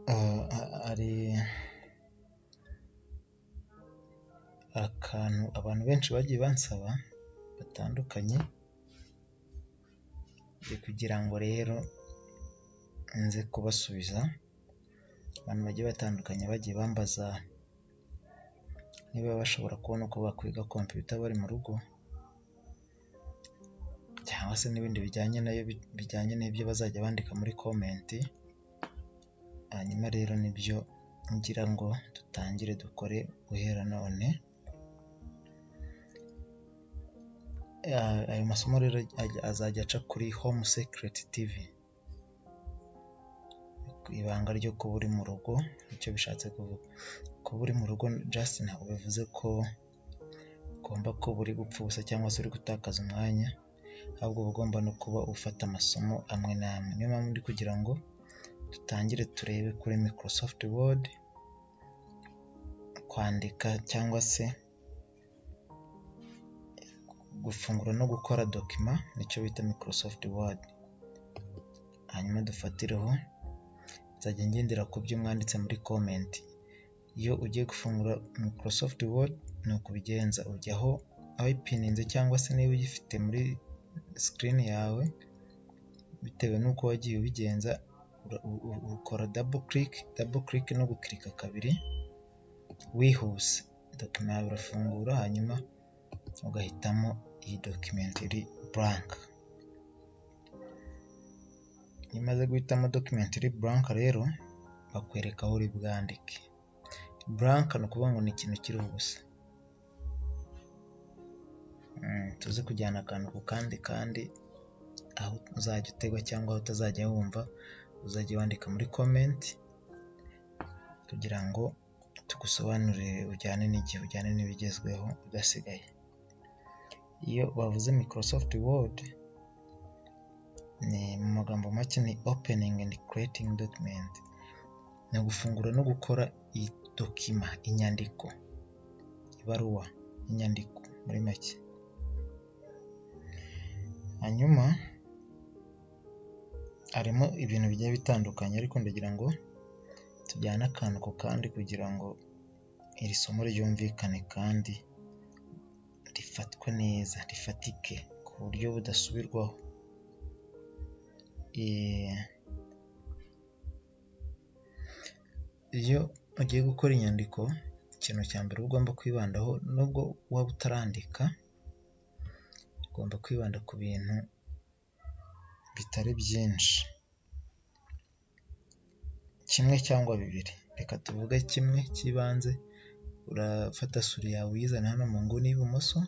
ari akantu abantu benshi bagiye bansaba batandukanye, kugira ngo rero nze kubasubiza. Abantu bagiye batandukanye bagiye bambaza niba bashobora kubona uko bakwiga computer bari mu rugo, cyangwa se n'ibindi bijyanye nayo bijyanye n'ibyo bazajya bandika muri comment. Hanyuma rero nibyo ngira ngo dutangire dukore guhera none. Ayo masomo rero azajya aca kuri Home Secret TV, ibanga ryo kuba uri mu rugo. Icyo bishatse kuvuga, kuba uri mu rugo just ntabwo bivuze ko ugomba kuba uri gupfa ubusa cyangwa se uri gutakaza umwanya, ahubwo uba ugomba no kuba ufata amasomo amwe n'amwe. Niyo mpamvu ndi kugira ngo dutangire turebe kuri Microsoft Word, kwandika cyangwa se gufungura no gukora document, nicyo bita Microsoft Word. Hanyuma dufatireho, nzajya ngendera ku byo mwanditse muri comment. Iyo ugiye gufungura Microsoft Word ni ukubigenza, ujyaho wayipininze cyangwa se niba uyifite muri screen yawe, bitewe n'uko wagiye ubigenza, ukora double click no gukirika kabiri wihuse, document yawe irafungura. Hanyuma ugahitamo iyi document iri blank. Iyo umaze guhitamo document iri blank rero bakwereka aho uri bwandike. Blank ni ukuvuga ngo ni ikintu kiri ubusa. Tuze kujyana akantu ku kandi aho uzajya utegwa cyangwa aho utazajya wumva uzajya wandika muri comment, kugira ngo tugusobanurire ujyane n'igihe, ujyane n'ibigezweho udasigaye. Iyo bavuze Microsoft Word, ni mu magambo make ni opening and creating document, ni gufungura no gukora iyi document, inyandiko, ibaruwa, inyandiko muri make. Hanyuma harimo ibintu bigiye bitandukanye, ariko ndagira ngo tujyane akantu ku kandi kugira ngo iri somo ryumvikane kandi rifatwe neza, rifatike ku buryo budasubirwaho. Iyo ugiye gukora inyandiko, ikintu cya mbere ugomba kwibandaho, nubwo waba utarandika, ugomba kwibanda ku bintu bitari byinshi, kimwe cyangwa bibiri. Reka tuvuge kimwe cy'ibanze. Urafata suri yawe uyizana hano mu nguni y'ibumoso,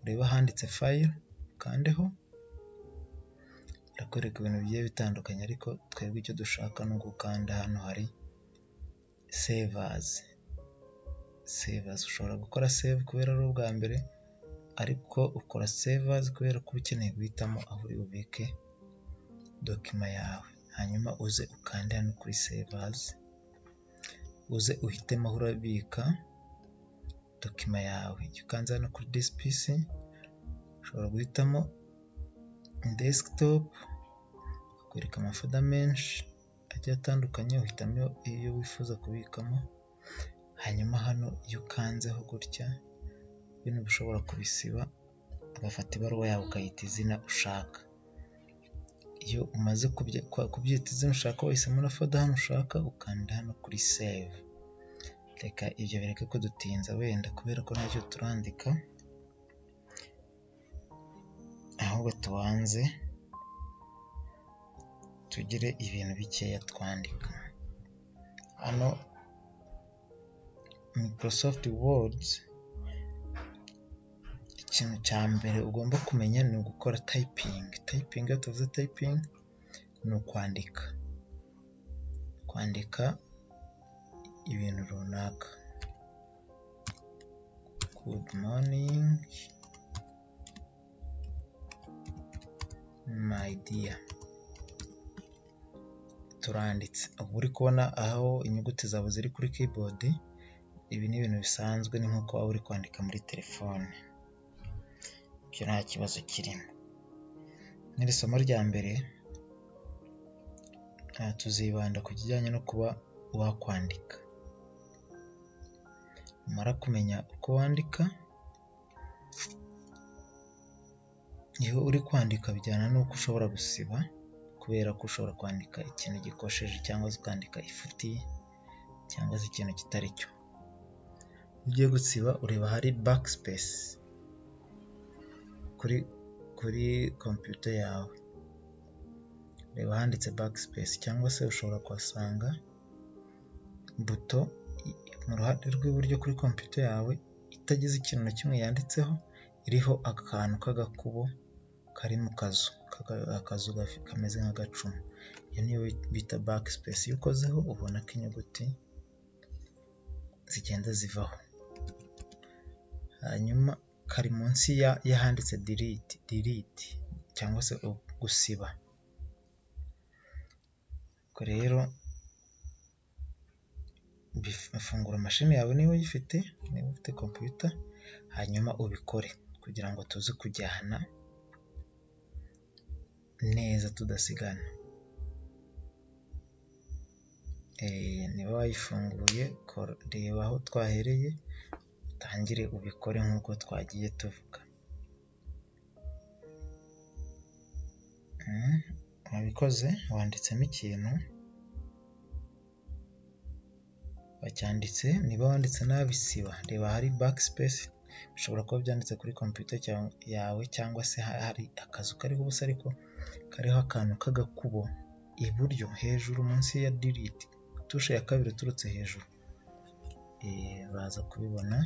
ureba ahanditse file, ukandeho, irakwereka ibintu bigiye bitandukanye, ariko twebwe icyo dushaka ni ugukanda hano hari save as. Ushobora gukora save kubera ari ubwa mbere, ariko ukora save as kubera ko ukeneye guhitamo aho uri bubike document yawe. Hanyuma uze ukande hano kuri save as, uze uhitemo aho urabika document yawe. Iyo ukanze hano kuri this PC, ushobora guhitamo desktop, akwereka amafoda menshi agiye atandukanye, uhitamo iyo wifuza kubikamo. Hanyuma hano iyo ukanzeho gutya, bino bishobora kubisiba, ugafata ibaruwa yawe ukayita izina ushaka. Iyo umaze kubyita izina ushaka, wahisemo na folder hano ushaka, ukanda hano kuri save. Reka ibyo bireke kudutinza wenda, kubera ko ntacyo turandika, ahubwo tubanze tugire ibintu bikeya twandika. Hano Microsoft Word, ikintu cya mbere ugomba kumenya ni ugukora typing. Iyo tuvuze typing ni kwandika ibintu runaka. Good morning my dear. Turanditse. Ubu uri kubona aho inyuguti zawe ziri kuri keyboard. Ibi ni ibintu bisanzwe, ni nk'uko waba uri kwandika muri telefone. Ibyo nta kibazo kirimo. N'iri somo rya mbere tuzibanda ku kijyanye no kuba wakwandika. Umara kumenya uko wandika, iyo uri kwandika bijyana n'uko ushobora gusiba, kubera ko ushobora kwandika ikintu gikosheje cyangwa se ukandika ifuti cyangwa se ikintu kitari cyo. Iyo ugiye gusiba ureba hari backspace kuri computer yawe, reba handitse backspace, cyangwa se ushobora kuhasanga buto mu ruhande rw'iburyo kuri computer yawe itagize ikintu na kimwe yanditseho, iriho akantu k'agakubo kari mu akazu kameze nk'agacumu. Iyo niyo bita backspace. Iyo ukozeho ubona ko inyuguti zigenda zivaho. Hanyuma kari munsi y'ahanditse delete cyangwa se gusiba. Ubwo rero fungura mashini yawe niba uyifite, niba ufite computer, hanyuma ubikore kugira ngo tuze kujyana neza tudasigana. Niba wayifunguye reba aho twahereye, utangire ubikore nk'uko twagiye tuvuga. Wabikoze, wanditsemo ikintu, wacyanditse. Niba wanditse nabi siba, reba hari backspace, bishobora kuba byanditse kuri computer yawe, cyangwa se hari akazu kariho ubusa ariko kariho akantu k'agakubo iburyo hejuru munsi ya delete, tushe ya kabiri uturutse hejuru. Baza kubibona.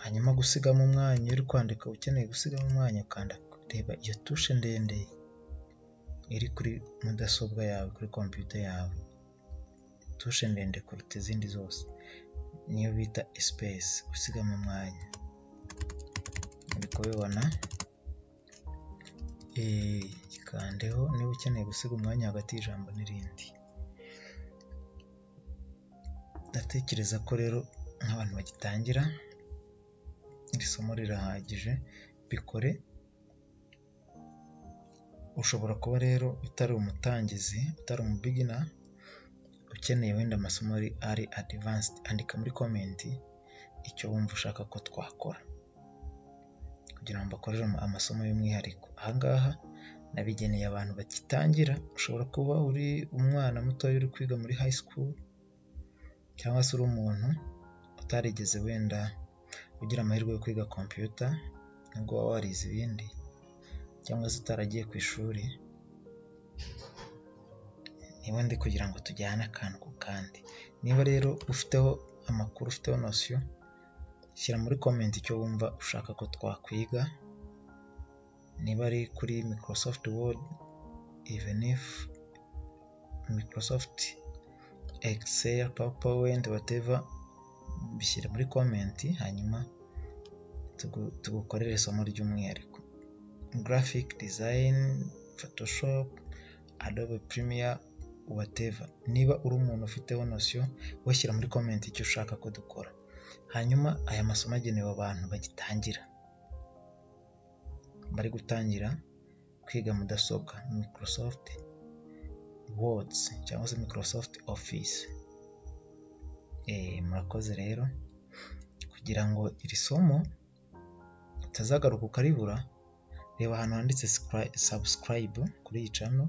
Hanyuma gusigamo umwanya, uri kwandika ukeneye gusigamo umwanya, ukanda reba iyo tushe ndende iri kuri mudasobwa yawe, kuri computer yawe, tushe ndende kuruta izindi zose, niyo bita space, gusigamo umwanya. Uri kubibona? Gikandeho niba ukeneye gusiga umwanya hagati y'ijambo n'irindi. Ndatekereza ko rero nk'abantu bagitangira, iri somo rirahagije, bikore. Ushobora kuba rero utari umutangizi, utari beginner, ukeneye wenda amasomo ari advanced, andika muri comment icyo wumva ushaka ko twakora kugira ngo bakorere amasomo y'umwihariko. Ahangaha nabigeneye abantu bagitangira. Ushobora kuba uri umwana muto uri kwiga muri high school, cyangwa se uri umuntu utarigeze wenda ugira amahirwe yo kwiga computer, nubwo waba warize ibindi, cyangwa se utaragiye ku ishuri. Niba ndi kugira ngo tujyane akantu ku kandi. Niba rero ufiteho amakuru, ufiteho notion, shyira muri comment icyo wumva ushaka ko twakwiga. Niba ari kuri Microsoft Word, even if Microsoft Excel, PowerPoint, whatever, bishyire muri comment, hanyuma tugukorere isomo ry'umwihariko. Graphic design, Photoshop, Adobe Premiere, whatever. Niba uri umuntu ufiteho notion, washyira muri comment icyo ushaka ko dukora. Hanyuma aya masomo agenewe abantu bagitangira, bari gutangira kwiga mudasobwa, Microsoft Word cyangwa se Microsoft Office. Murakoze rero. Kugira ngo iri somo utazagaruka ukaribura, reba ahantu handitse subscribe kuri iyi channel,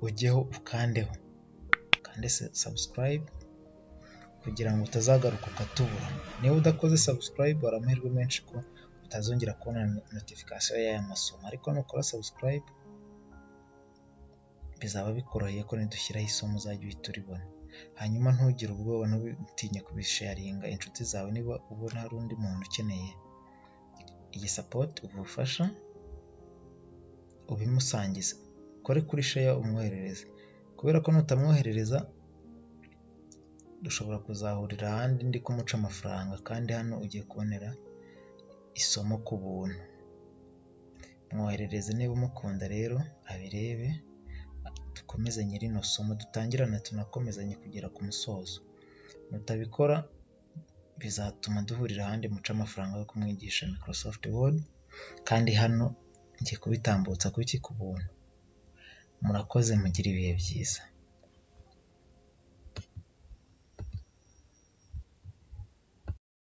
ujyeho ukandeho, kande subscribe kugira ngo utazagaruka ukatubura. Niba udakoze subscribe, hari amahirwe menshi ko utazongera kubona notification y'aya masomo, ariko nukora subscribe bizaba bikoroheye ko nidushyiraho isomo uzajya uhita uribona. Hanyuma ntugire ubwoba, ntutinye kubisharinga inshuti zawe. Niba ubona hari undi muntu ukeneye iyi support, ubufasha, ubimusangiza, kore kuri share, umwoherereze, kubera ko nutamwoherereza dushobora kuzahurira ahandi ndi kumuca amafaranga, kandi hano ugiye kubonera isomo ku buntu. Mwoherereze niba umukunda rero abirebe, dukomezanye rino somo, dutangirana tunakomezanye kugera ku musozo. Mutabikora bizatuma duhurira ahandi muca amafaranga yo kumwigisha Microsoft Word, kandi hano ngiye kubitambutsa ku buntu. Murakoze, mugire ibihe byiza.